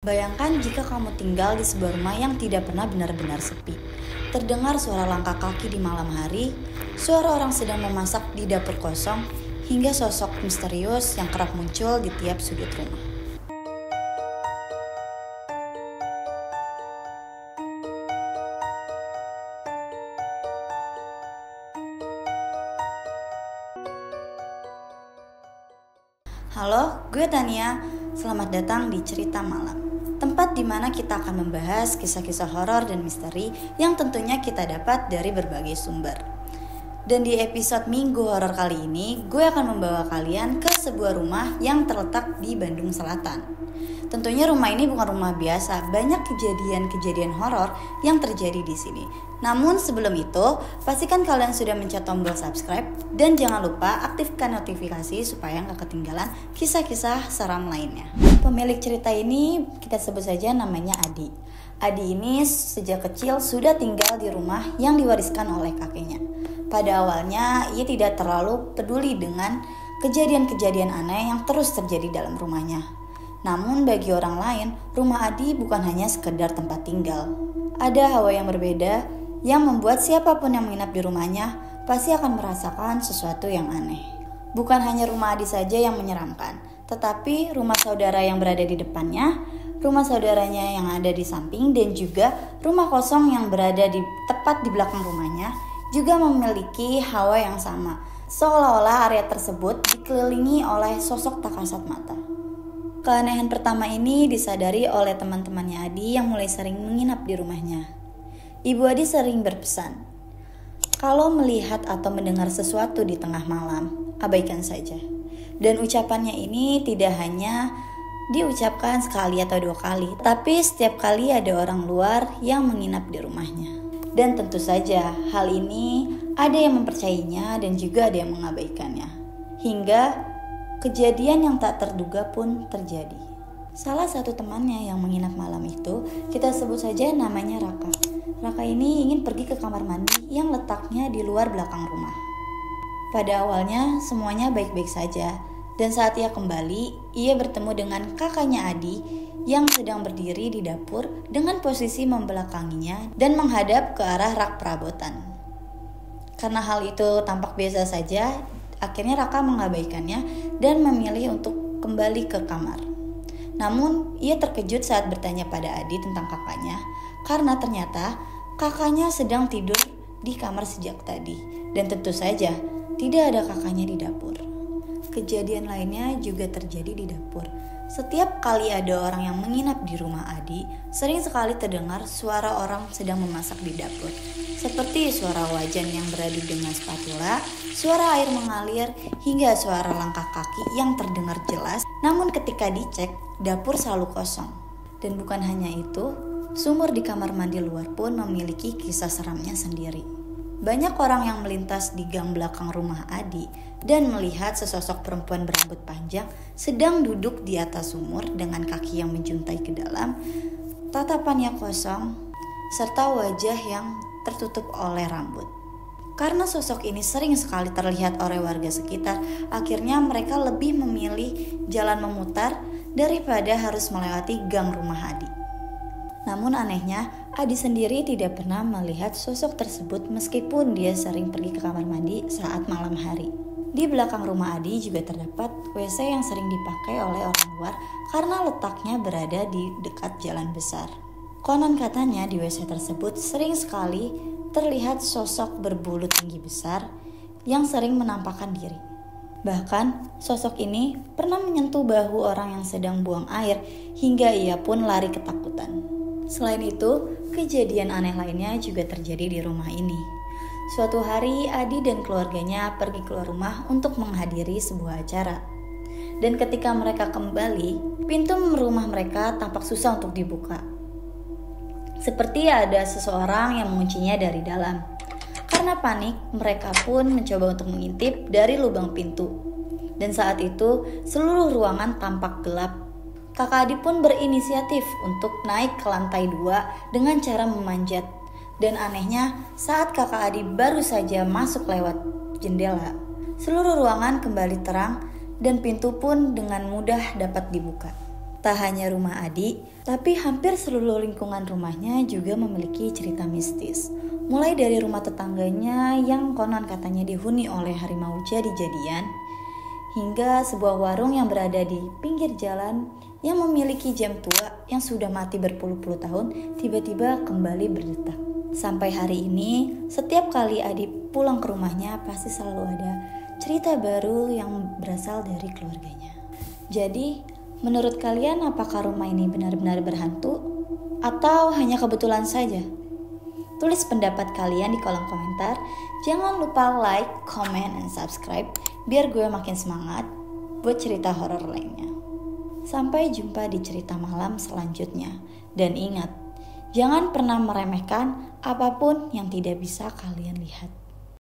Bayangkan jika kamu tinggal di sebuah rumah yang tidak pernah benar-benar sepi. Terdengar suara langkah kaki di malam hari, suara orang sedang memasak di dapur kosong, hingga sosok misterius yang kerap muncul di tiap sudut rumah. Halo, gue Tania. Selamat datang di Cerita Malam. Tempat di mana kita akan membahas kisah-kisah horor dan misteri yang tentunya kita dapat dari berbagai sumber. Dan di episode Minggu Horor kali ini, gue akan membawa kalian ke sebuah rumah yang terletak di Bandung Selatan. Tentunya rumah ini bukan rumah biasa, banyak kejadian-kejadian horor yang terjadi di sini. Namun sebelum itu, pastikan kalian sudah mencet tombol subscribe dan jangan lupa aktifkan notifikasi supaya nggak ketinggalan kisah-kisah seram lainnya. Pemilik cerita ini kita sebut saja namanya Adi. Adi ini sejak kecil sudah tinggal di rumah yang diwariskan oleh kakeknya. Pada awalnya ia tidak terlalu peduli dengan kejadian-kejadian aneh yang terus terjadi dalam rumahnya. Namun bagi orang lain, rumah Adi bukan hanya sekedar tempat tinggal. Ada hawa yang berbeda yang membuat siapapun yang menginap di rumahnya pasti akan merasakan sesuatu yang aneh. Bukan hanya rumah Adi saja yang menyeramkan, tetapi rumah saudara yang berada di depannya, rumah saudaranya yang ada di samping, dan juga rumah kosong yang berada tepat di belakang rumahnya juga memiliki hawa yang sama. Seolah-olah area tersebut dikelilingi oleh sosok tak kasat mata. Keanehan pertama ini disadari oleh teman-temannya Adi yang mulai sering menginap di rumahnya. Ibu Adi sering berpesan, kalau melihat atau mendengar sesuatu di tengah malam, abaikan saja. Dan ucapannya ini tidak hanya diucapkan sekali atau dua kali, tapi setiap kali ada orang luar yang menginap di rumahnya. Dan tentu saja hal ini ada yang mempercayainya dan juga ada yang mengabaikannya. Hingga kejadian yang tak terduga pun terjadi. Salah satu temannya yang menginap malam itu, kita sebut saja namanya Raka. Raka ini ingin pergi ke kamar mandi yang letaknya di luar belakang rumah. Pada awalnya semuanya baik-baik saja, dan saat ia kembali, ia bertemu dengan kakaknya Adi yang sedang berdiri di dapur dengan posisi membelakanginya dan menghadap ke arah rak perabotan. Karena hal itu tampak biasa saja, akhirnya Raka mengabaikannya dan memilih untuk kembali ke kamar. Namun, ia terkejut saat bertanya pada Adi tentang kakaknya, karena ternyata kakaknya sedang tidur di kamar sejak tadi, dan tentu saja tidak ada kakaknya di dapur. Kejadian lainnya juga terjadi di dapur. Setiap kali ada orang yang menginap di rumah Adi, sering sekali terdengar suara orang sedang memasak di dapur. Seperti suara wajan yang beradu dengan spatula, suara air mengalir, hingga suara langkah kaki yang terdengar jelas. Namun ketika dicek, dapur selalu kosong. Dan bukan hanya itu, sumur di kamar mandi luar pun memiliki kisah seramnya sendiri. Banyak orang yang melintas di gang belakang rumah Adi dan melihat sesosok perempuan berambut panjang sedang duduk di atas sumur dengan kaki yang menjuntai ke dalam, tatapannya kosong, serta wajah yang tertutup oleh rambut. Karena sosok ini sering sekali terlihat oleh warga sekitar, akhirnya mereka lebih memilih jalan memutar daripada harus melewati gang rumah Adi. Namun anehnya, Adi sendiri tidak pernah melihat sosok tersebut meskipun dia sering pergi ke kamar mandi saat malam hari. Di belakang rumah Adi juga terdapat WC yang sering dipakai oleh orang luar karena letaknya berada di dekat jalan besar. Konon katanya di WC tersebut sering sekali terlihat sosok berbulu tinggi besar yang sering menampakkan diri. Bahkan sosok ini pernah menyentuh bahu orang yang sedang buang air hingga ia pun lari ketakutan. Selain itu, kejadian aneh lainnya juga terjadi di rumah ini. Suatu hari, Adi dan keluarganya pergi keluar rumah untuk menghadiri sebuah acara. Dan ketika mereka kembali, pintu rumah mereka tampak susah untuk dibuka. Seperti ada seseorang yang menguncinya dari dalam. Karena panik, mereka pun mencoba untuk mengintip dari lubang pintu. Dan saat itu, seluruh ruangan tampak gelap. Kakak Adi pun berinisiatif untuk naik ke lantai 2 dengan cara memanjat. Dan anehnya, saat kakak Adi baru saja masuk lewat jendela, seluruh ruangan kembali terang dan pintu pun dengan mudah dapat dibuka. Tak hanya rumah Adi, tapi hampir seluruh lingkungan rumahnya juga memiliki cerita mistis. Mulai dari rumah tetangganya yang konon katanya dihuni oleh harimau jadi-jadian, hingga sebuah warung yang berada di pinggir jalan yang memiliki jam tua yang sudah mati berpuluh-puluh tahun tiba-tiba kembali berdetak. Sampai hari ini, setiap kali Adi pulang ke rumahnya pasti selalu ada cerita baru yang berasal dari keluarganya. Jadi, menurut kalian apakah rumah ini benar-benar berhantu atau hanya kebetulan saja? Tulis pendapat kalian di kolom komentar. Jangan lupa like, comment, dan subscribe biar gue makin semangat buat cerita horor lainnya. Sampai jumpa di cerita malam selanjutnya. Dan ingat, jangan pernah meremehkan apapun yang tidak bisa kalian lihat.